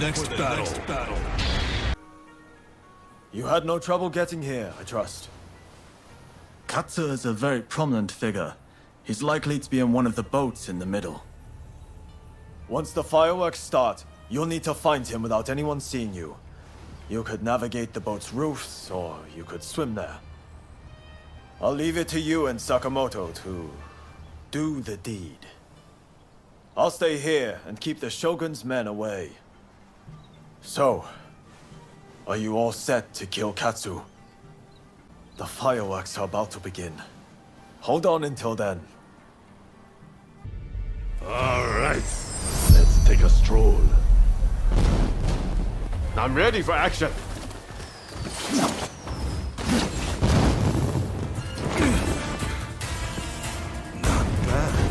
next battle. You had no trouble getting here, I trust. Katsu is a very prominent figure. He's likely to be in one of the boats in the middle. Once the fireworks start, you'll need to find him without anyone seeing you. You could navigate the boat's roofs, or you could swim there. I'll leave it to you and Sakamoto to do the deed. I'll stay here and keep the Shogun's men away. So, are you all set to kill Katsu? The fireworks are about to begin. Hold on until then. All right, let's take a stroll. I'm ready for action. Not bad.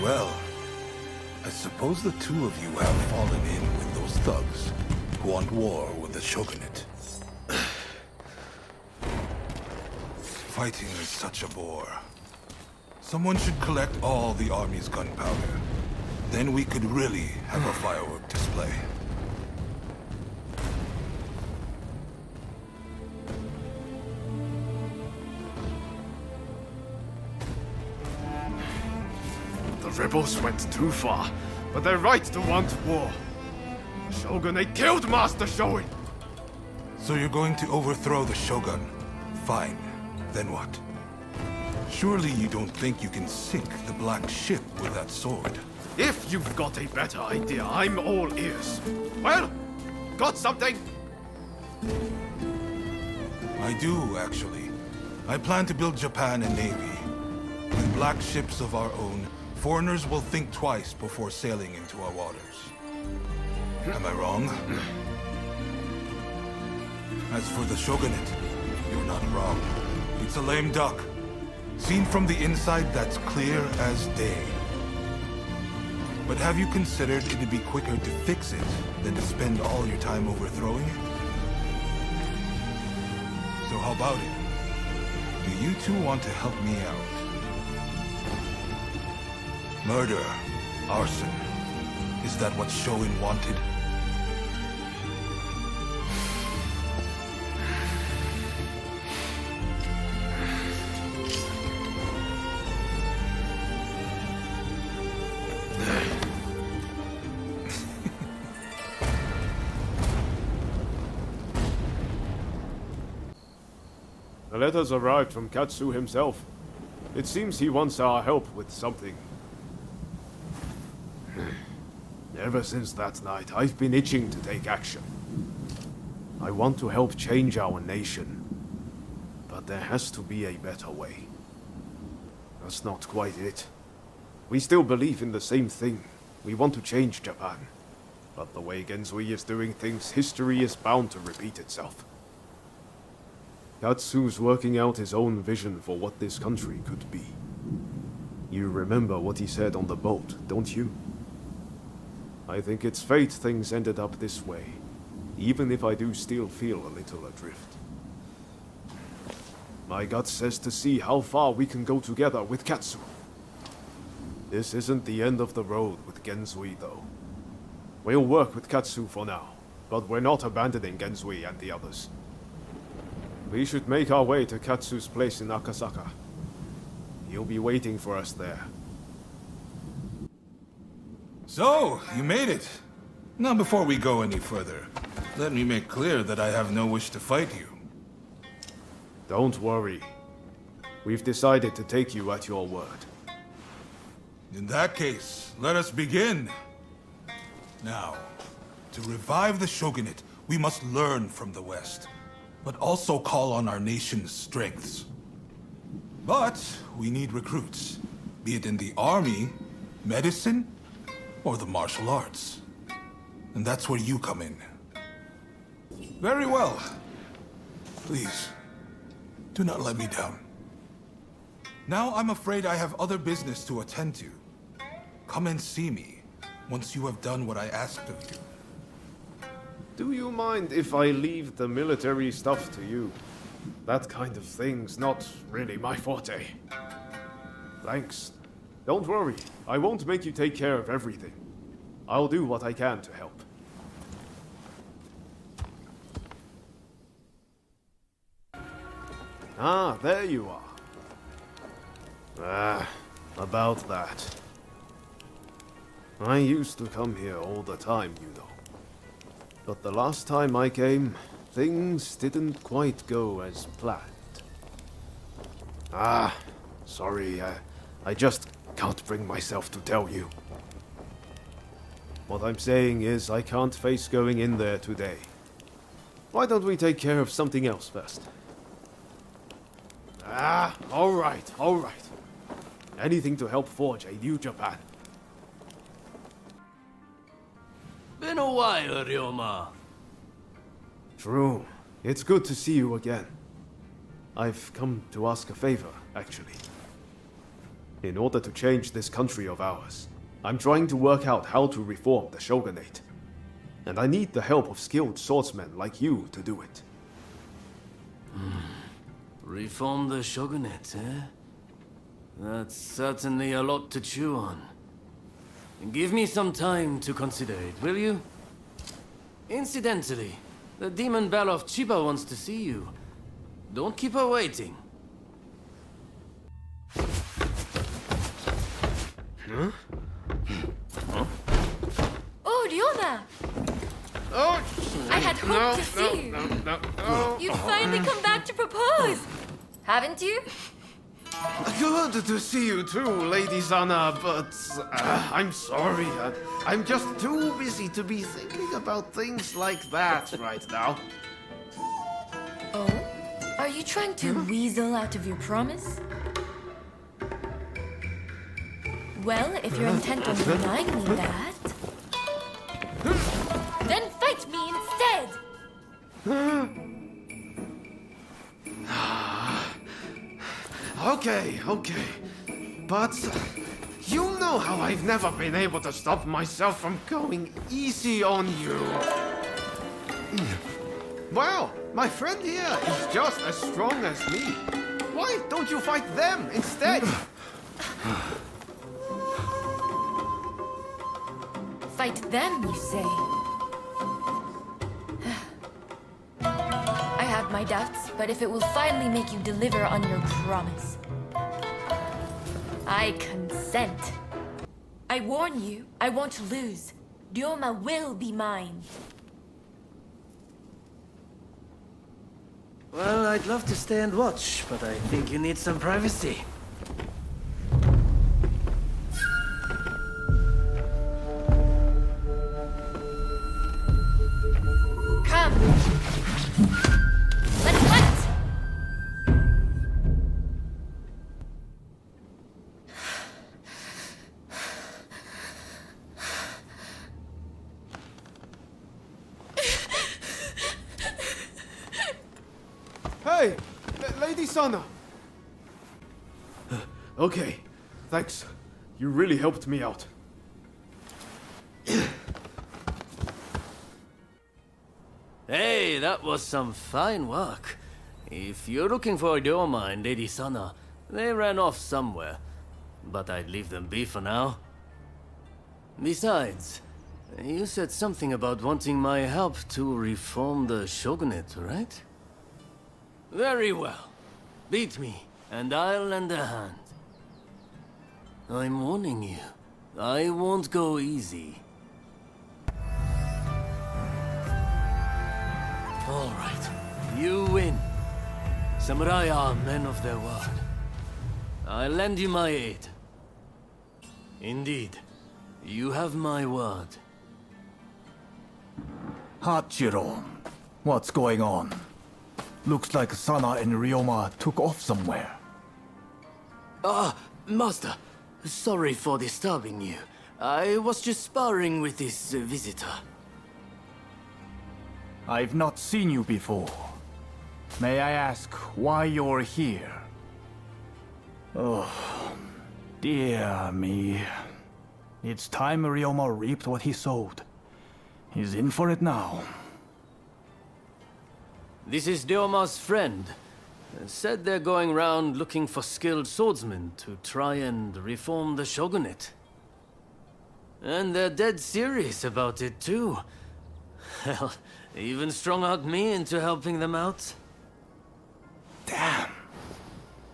Well, I suppose the two of you have fallen in with those thugs who want war with the Shogunate. Fighting is such a bore. Someone should collect all the army's gunpowder. Then we could really have a firework display. The rebels went too far, but they're right to want war. The Shogunate killed Master Shoin! So you're going to overthrow the Shogun? Fine. Then what? Surely you don't think you can sink the Black Ship with that sword? If you've got a better idea, I'm all ears. Well, got something? I do, actually. I plan to build Japan a navy. With black ships of our own, foreigners will think twice before sailing into our waters. Am I wrong? As for the Shogunate, you're not wrong. It's a lame duck. Seen from the inside, that's clear as day. But have you considered it'd be quicker to fix it than to spend all your time overthrowing it? So how about it? Do you two want to help me out? Murder, arson. Is that what Shoin wanted? The letters arrived from Katsu himself. It seems he wants our help with something. Ever since that night, I've been itching to take action. I want to help change our nation. But there has to be a better way. That's not quite it. We still believe in the same thing. We want to change Japan. But the way Genzui is doing things, history is bound to repeat itself. Katsu's working out his own vision for what this country could be. You remember what he said on the boat, don't you? I think it's fate things ended up this way, even if I do still feel a little adrift. My gut says to see how far we can go together with Katsu. This isn't the end of the road with Genzui, though. We'll work with Katsu for now, but we're not abandoning Genzui and the others. We should make our way to Katsu's place in Akasaka. He'll be waiting for us there. So, you made it. Now before we go any further, let me make clear that I have no wish to fight you. Don't worry. We've decided to take you at your word. In that case, let us begin. Now, to revive the Shogunate, we must learn from the West, but also call on our nation's strengths. But we need recruits, be it in the army, medicine, or the martial arts. And that's where you come in. Very well. Please, do not let me down. Now I'm afraid I have other business to attend to. Come and see me once you have done what I asked of you. Do you mind if I leave the military stuff to you? That kind of thing's not really my forte. Thanks. Don't worry, I won't make you take care of everything. I'll do what I can to help. Ah, there you are. About that. I used to come here all the time, you know. But the last time I came, things didn't quite go as planned. Sorry, I just can't bring myself to tell you. What I'm saying is I can't face going in there today. Why don't we take care of something else first? All right. Anything to help forge a new Japan. Been a while, Ryoma. True. It's good to see you again. I've come to ask a favor, actually. In order to change this country of ours, I'm trying to work out how to reform the Shogunate. And I need the help of skilled swordsmen like you to do it. Reform the Shogunate, eh? That's certainly a lot to chew on. Give me some time to consider it, will you? Incidentally, the demon belle of Chiba wants to see you. Don't keep her waiting. Oh, Ryoma! Oh, I had hoped to see you. No. You've finally come back to propose! Haven't you? Good to see you too, Lady Sana, but I'm sorry. I'm just too busy to be thinking about things like that right now. Oh? Are you trying to weasel out of your promise? Well, if you're intent on denying me that, then fight me instead! Okay. But you know how I've never been able to stop myself from going easy on you. Well, my friend here is just as strong as me. Why don't you fight them instead? Fight them, you say? I have my doubts, but if it will finally make you deliver on your promise, I consent. I warn you, I won't lose. Ryoma will be mine. Well, I'd love to stay and watch, but I think you need some privacy. Come! Let's fight! Hey, Lady Sana. Okay, thanks. You really helped me out. Hey, that was some fine work. If you're looking for Ryoma and Lady Sana, they ran off somewhere. But I'd leave them be for now. Besides, you said something about wanting my help to reform the Shogunate, right? Very well. Beat me, and I'll lend a hand. I'm warning you, I won't go easy. All right, you win. Samurai are men of their word. I'll lend you my aid. Indeed, you have my word. Hachiro, what's going on? Looks like Sana and Ryoma took off somewhere. Master, sorry for disturbing you. I was just sparring with this visitor. I've not seen you before. May I ask why you're here? Oh, dear me. It's time Ryoma reaped what he sowed. He's in for it now. This is Ryoma's friend. Said they're going round looking for skilled swordsmen to try and reform the shogunate. And they're dead serious about it too. Hell, even strung-out me into helping them out. Damn.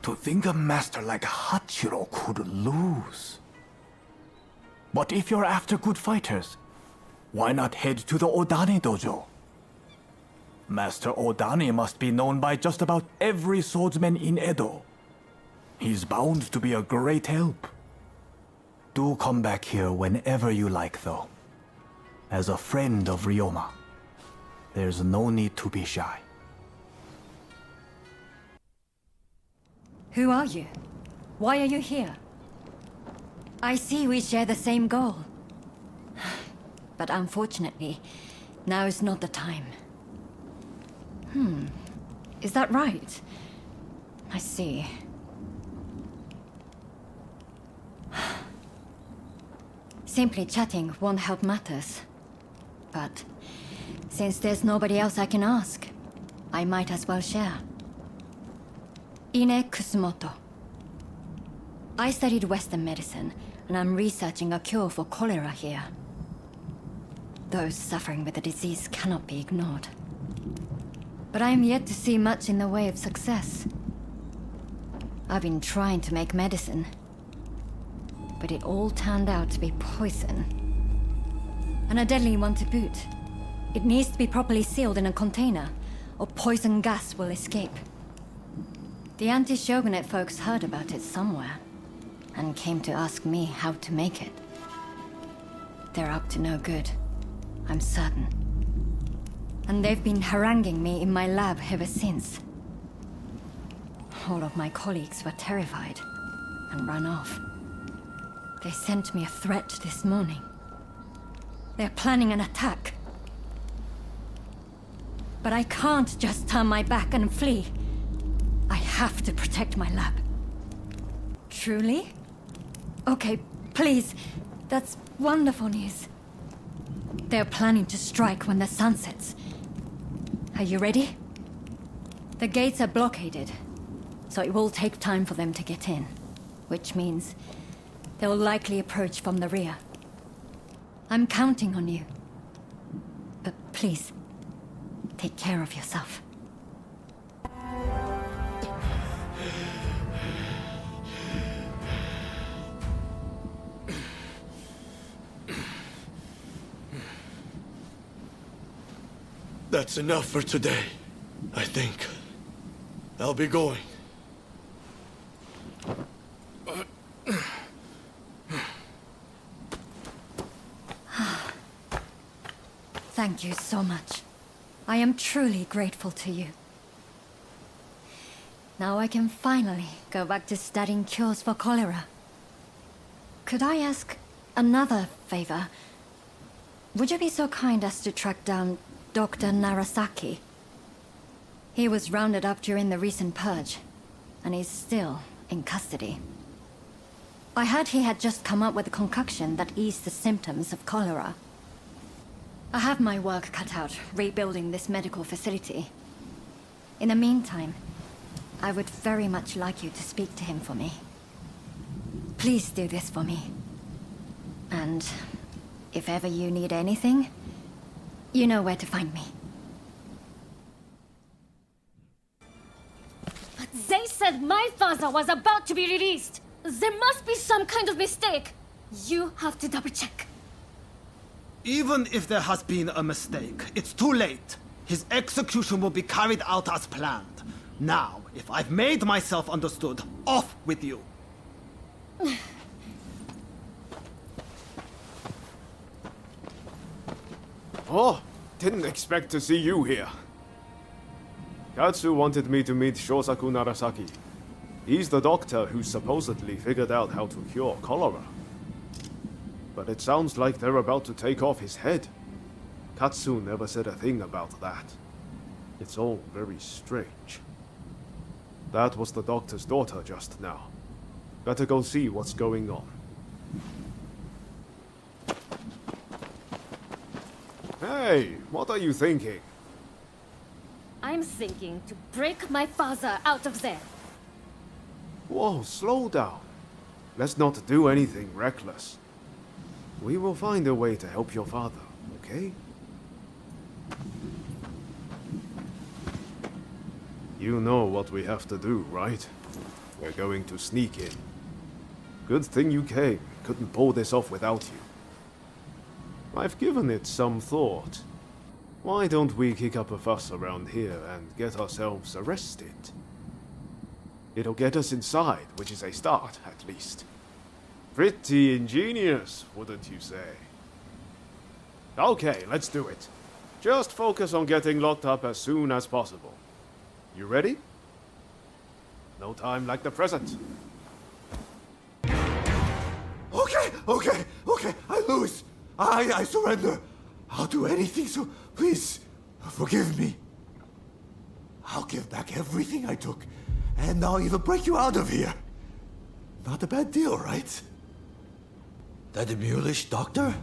To think a master like Hachiro could lose. But if you're after good fighters, why not head to the Odane dojo? Master Odane must be known by just about every swordsman in Edo. He's bound to be a great help. Do come back here whenever you like, though. As a friend of Ryoma, there's no need to be shy. Who are you? Why are you here? I see we share the same goal. But unfortunately, now is not the time. Is that right? I see. Simply chatting won't help matters. But since there's nobody else I can ask, I might as well share. Ine Kusumoto. I studied Western medicine, and I'm researching a cure for cholera here. Those suffering with the disease cannot be ignored. But I am yet to see much in the way of success. I've been trying to make medicine, but it all turned out to be poison. And a deadly one to boot. It needs to be properly sealed in a container, or poison gas will escape. The anti-shogunate folks heard about it somewhere, and came to ask me how to make it. They're up to no good, I'm certain. And they've been haranguing me in my lab ever since. All of my colleagues were terrified, and ran off. They sent me a threat this morning. They're planning an attack. But I can't just turn my back and flee. I have to protect my lab. Truly? Okay, please. That's wonderful news. They're planning to strike when the sun sets. Are you ready? The gates are blockaded, so it will take time for them to get in. Which means they'll likely approach from the rear. I'm counting on you. But please, take care of yourself. That's enough for today, I think. I'll be going. Thank you so much. I am truly grateful to you. Now I can finally go back to studying cures for cholera. Could I ask another favor? Would you be so kind as to track down Dr. Narasaki? He was rounded up during the recent purge, and he's still in custody. I heard he had just come up with a concoction that eased the symptoms of cholera. I have my work cut out rebuilding this medical facility. In the meantime, I would very much like you to speak to him for me. Please do this for me. And if ever you need anything, you know where to find me. But they said my father was about to be released. There must be some kind of mistake. You have to double check. Even if there has been a mistake, it's too late. His execution will be carried out as planned. Now, if I've made myself understood, off with you. Oh, didn't expect to see you here. Katsu wanted me to meet Shosaku Narasaki. He's the doctor who supposedly figured out how to cure cholera. But it sounds like they're about to take off his head. Katsu never said a thing about that. It's all very strange. That was the doctor's daughter just now. Better go see what's going on. Hey, what are you thinking? I'm thinking to break my father out of there. Whoa, slow down. Let's not do anything reckless. We will find a way to help your father, okay? You know what we have to do, right? We're going to sneak in. Good thing you came. Couldn't pull this off without you. I've given it some thought. Why don't we kick up a fuss around here and get ourselves arrested? It'll get us inside, which is a start, at least. Pretty ingenious, wouldn't you say? Okay, let's do it. Just focus on getting locked up as soon as possible. You ready? No time like the present. Okay, I lose. I surrender. I'll do anything, so please, forgive me. I'll give back everything I took, and I'll even break you out of here. Not a bad deal, right? That mulish doctor?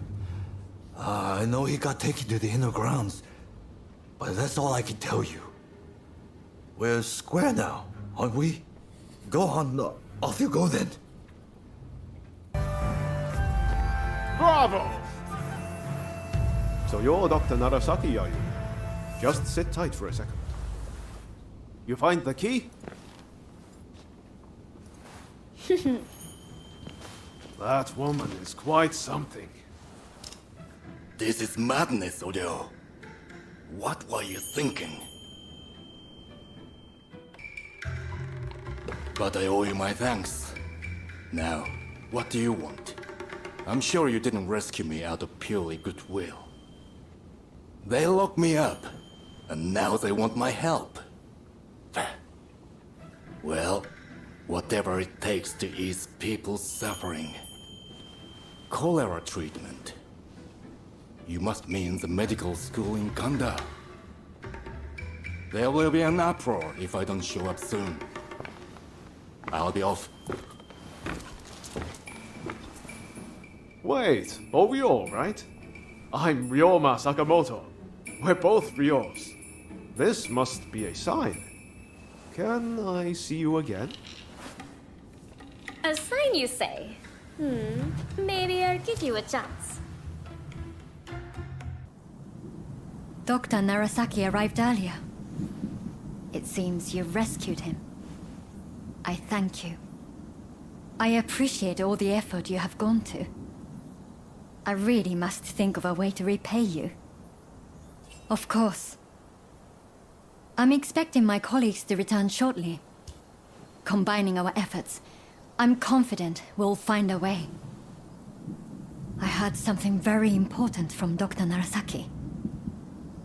I know he got taken to the inner grounds, but that's all I can tell you. We're square now, aren't we? Go on, off you go then. Bravo! So you're Dr. Narasaki, are you? Just sit tight for a second. You find the key? That woman is quite something. This is madness, Odeo. What were you thinking? But I owe you my thanks. Now, what do you want? I'm sure you didn't rescue me out of purely goodwill. They locked me up, and now they want my help. Well, whatever it takes to ease people's suffering. Cholera treatment. You must mean the medical school in Kanda. There will be an uproar if I don't show up soon. I'll be off. Wait, Ryo, right? I'm Ryoma Sakamoto. We're both Ryos. This must be a sign. Can I see you again? A sign, you say? Maybe I'll give you a chance. Dr. Narasaki arrived earlier. It seems you rescued him. I thank you. I appreciate all the effort you have gone to. I really must think of a way to repay you. Of course. I'm expecting my colleagues to return shortly. Combining our efforts, I'm confident we'll find a way. I heard something very important from Dr. Narasaki.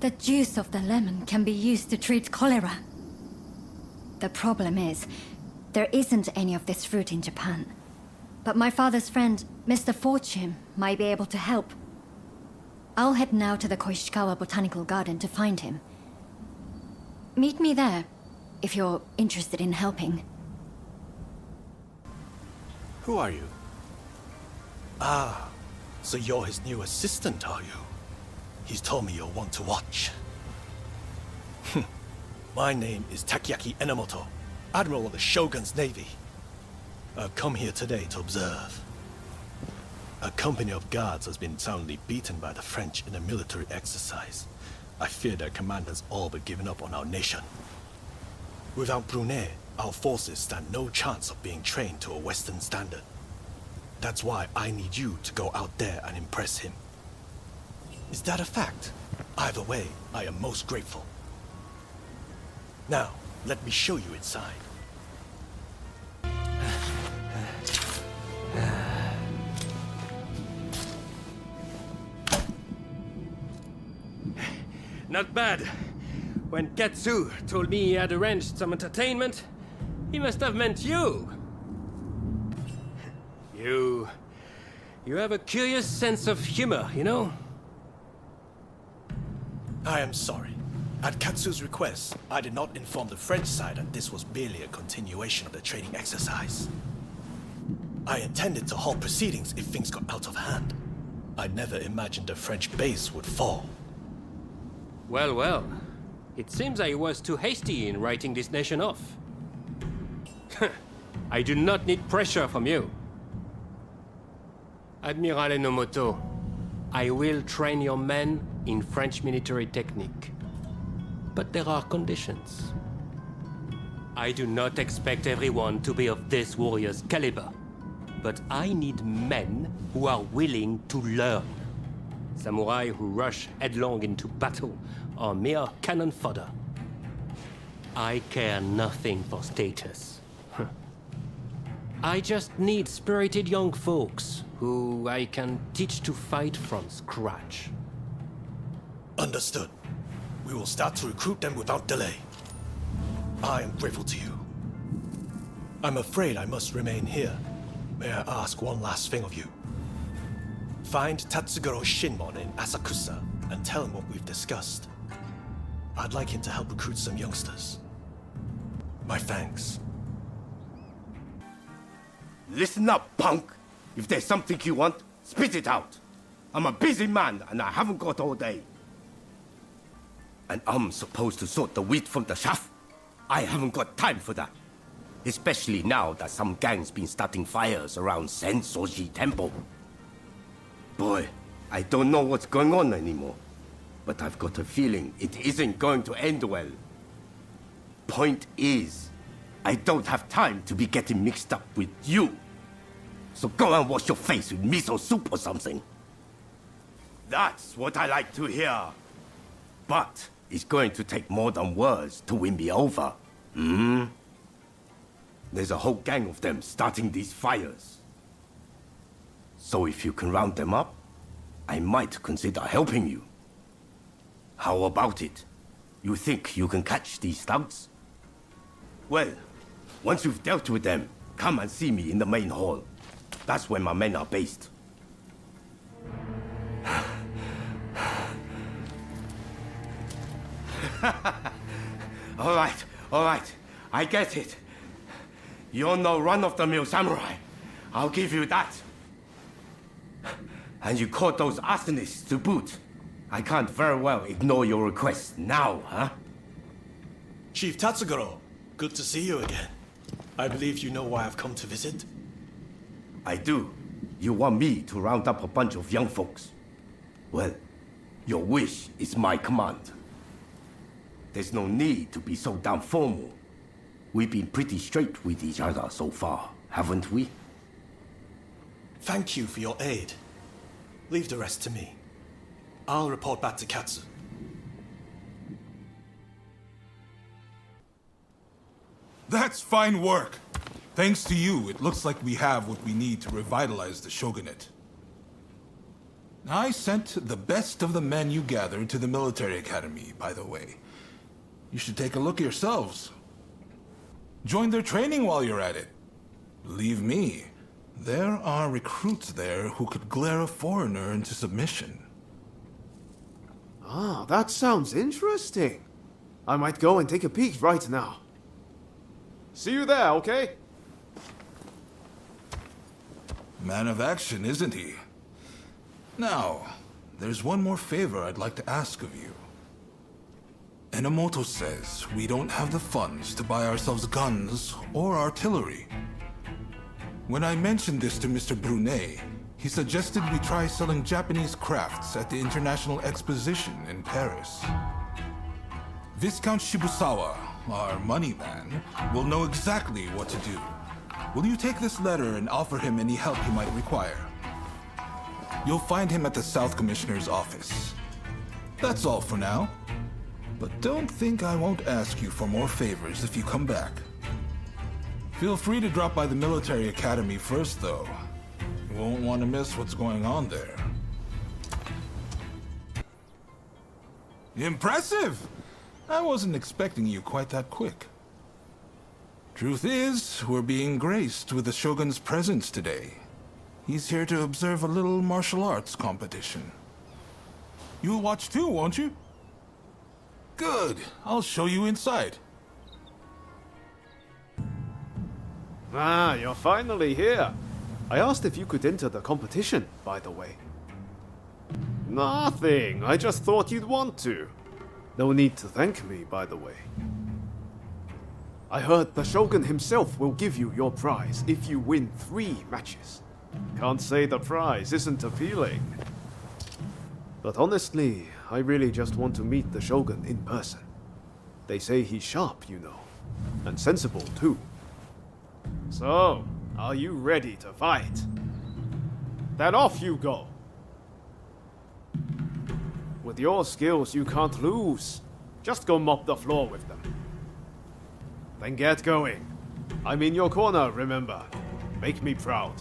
The juice of the lemon can be used to treat cholera. The problem is, there isn't any of this fruit in Japan. But my father's friend, Mr. Fortune, might be able to help. I'll head now to the Koishikawa Botanical Garden to find him. Meet me there, if you're interested in helping. Who are you? Ah, so you're his new assistant, are you? He's told me you'll want to watch. My name is Takiaki Enomoto, Admiral of the Shogun's Navy. I've come here today to observe. A company of guards has been soundly beaten by the French in a military exercise. I fear their command has all but given up on our nation. Without Brunei, our forces stand no chance of being trained to a Western standard. That's why I need you to go out there and impress him. Is that a fact? Either way, I am most grateful. Now, let me show you inside. Not bad. When Ketsu told me he had arranged some entertainment, he must have meant you. You have a curious sense of humor, you know? I am sorry. At Katsu's request, I did not inform the French side that this was merely a continuation of the training exercise. I intended to halt proceedings if things got out of hand. I never imagined the French base would fall. Well, well. It seems I was too hasty in writing this nation off. I do not need pressure from you. Admiral Enomoto, I will train your men in French military technique. But there are conditions. I do not expect everyone to be of this warrior's caliber. But I need men who are willing to learn. Samurai who rush headlong into battle are mere cannon fodder. I care nothing for status. I just need spirited young folks who I can teach to fight from scratch. Understood. We will start to recruit them without delay. I am grateful to you. I'm afraid I must remain here. May I ask one last thing of you? Find Tatsugoro Shinmon in Asakusa and tell him what we've discussed. I'd like him to help recruit some youngsters. My thanks. Listen up, punk. If there's something you want, spit it out. I'm a busy man and I haven't got all day. And I'm supposed to sort the wheat from the chaff? I haven't got time for that. Especially now that some gang's been starting fires around Sensoji Temple. Boy, I don't know what's going on anymore. But I've got a feeling it isn't going to end well. Point is, I don't have time to be getting mixed up with you. So go and wash your face with miso soup or something. That's what I like to hear. But it's going to take more than words to win me over. There's a whole gang of them starting these fires. So if you can round them up, I might consider helping you. How about it? You think you can catch these thugs? Well, once you've dealt with them, come and see me in the main hall. That's where my men are based. All right. I get it. You're no run-of-the-mill samurai. I'll give you that. And you caught those arsonists to boot. I can't very well ignore your request now, huh? Chief Tatsugoro, good to see you again. I believe you know why I've come to visit. I do. You want me to round up a bunch of young folks. Well, your wish is my command. There's no need to be so damn formal. We've been pretty straight with each other so far, haven't we? Thank you for your aid. Leave the rest to me. I'll report back to Katsu. That's fine work. Thanks to you, it looks like we have what we need to revitalize the shogunate. I sent the best of the men you gathered to the military academy, by the way. You should take a look yourselves. Join their training while you're at it. Believe me, there are recruits there who could glare a foreigner into submission. Ah, that sounds interesting. I might go and take a peek right now. See you there, okay? Man of action, isn't he? Now, there's one more favor I'd like to ask of you. Enomoto says we don't have the funds to buy ourselves guns or artillery. When I mentioned this to Mr. Brunet, he suggested we try selling Japanese crafts at the International Exposition in Paris. Viscount Shibusawa, our money man, will know exactly what to do. Will you take this letter and offer him any help he might require? You'll find him at the South Commissioner's office. That's all for now. But don't think I won't ask you for more favors if you come back. Feel free to drop by the military academy first, though. You won't want to miss what's going on there. Impressive! I wasn't expecting you quite that quick. Truth is, we're being graced with the Shogun's presence today. He's here to observe a little martial arts competition. You'll watch too, won't you? Good. I'll show you inside. Ah, you're finally here. I asked if you could enter the competition, by the way. Nothing. I just thought you'd want to. No need to thank me, by the way. I heard the Shogun himself will give you your prize if you win 3 matches. Can't say the prize isn't appealing. But honestly, I really just want to meet the Shogun in person. They say he's sharp, you know. And sensible, too. So, are you ready to fight? Then off you go! With your skills, you can't lose. Just go mop the floor with them. Then get going. I'm in your corner, remember. Make me proud.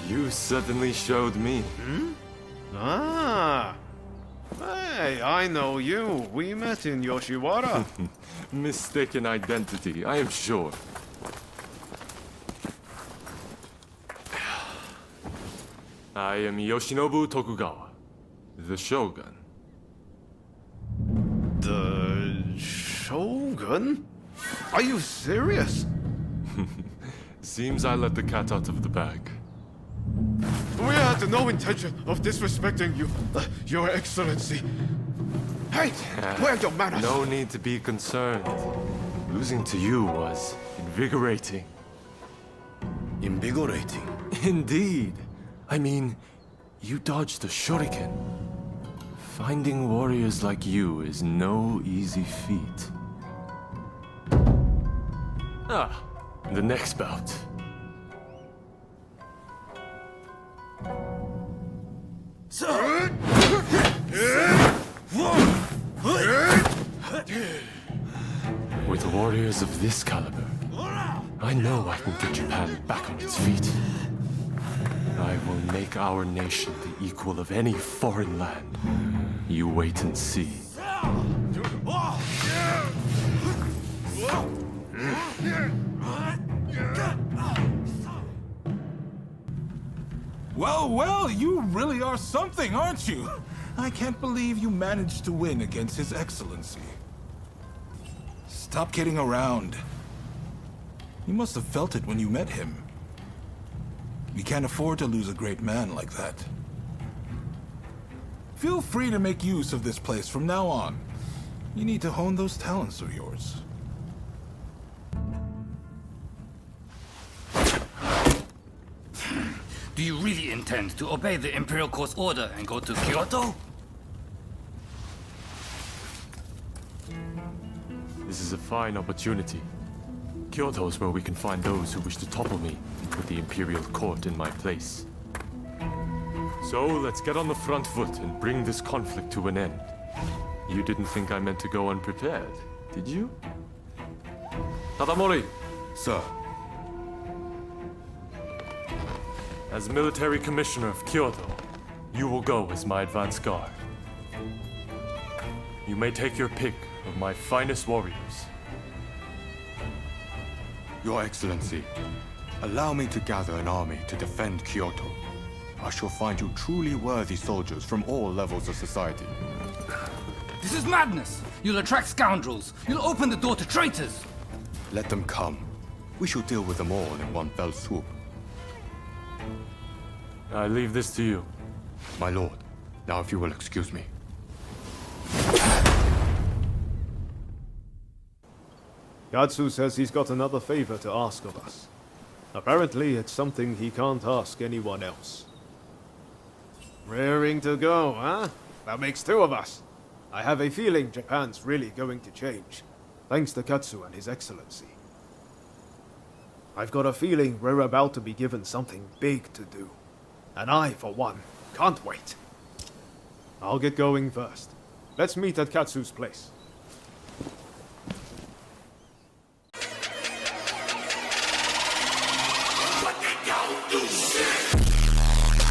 You certainly showed me. Ah! Hey, I know you. We met in Yoshiwara. Mistaken identity, I am sure. I am Yoshinobu Tokugawa, the Shogun. The Shogun? Are you serious? Seems I let the cat out of the bag. We had no intention of disrespecting you, Your Excellency. Hey, where are your manners? No need to be concerned. Losing to you was invigorating. Invigorating? Indeed. I mean, you dodged a shuriken. Finding warriors like you is no easy feat. Ah, the next bout. With warriors of this caliber, I know I can get Japan back on its feet. I will make our nation the equal of any foreign land. You wait and see. Well, well, you really are something, aren't you? I can't believe you managed to win against His Excellency. Stop kidding around. You must have felt it when you met him. We can't afford to lose a great man like that. Feel free to make use of this place from now on. You need to hone those talents of yours. Do you really intend to obey the Imperial Court's order and go to Kyoto? This is a fine opportunity. Kyoto is where we can find those who wish to topple me and put the Imperial Court in my place. So let's get on the front foot and bring this conflict to an end. You didn't think I meant to go unprepared, did you? Tadamori! Sir. As military commissioner of Kyoto, you will go as my advance guard. You may take your pick of my finest warriors. Your Excellency, allow me to gather an army to defend Kyoto. I shall find you truly worthy soldiers from all levels of society. This is madness! You'll attract scoundrels! You'll open the door to traitors! Let them come. We shall deal with them all in one fell swoop. I leave this to you. My lord, now if you will excuse me. Yatsu says he's got another favor to ask of us. Apparently, it's something he can't ask anyone else. Raring to go, huh? That makes 2 of us. I have a feeling Japan's really going to change, thanks to Katsu and His Excellency. I've got a feeling we're about to be given something big to do. And I, for one, can't wait. I'll get going first. Let's meet at Katsu's place.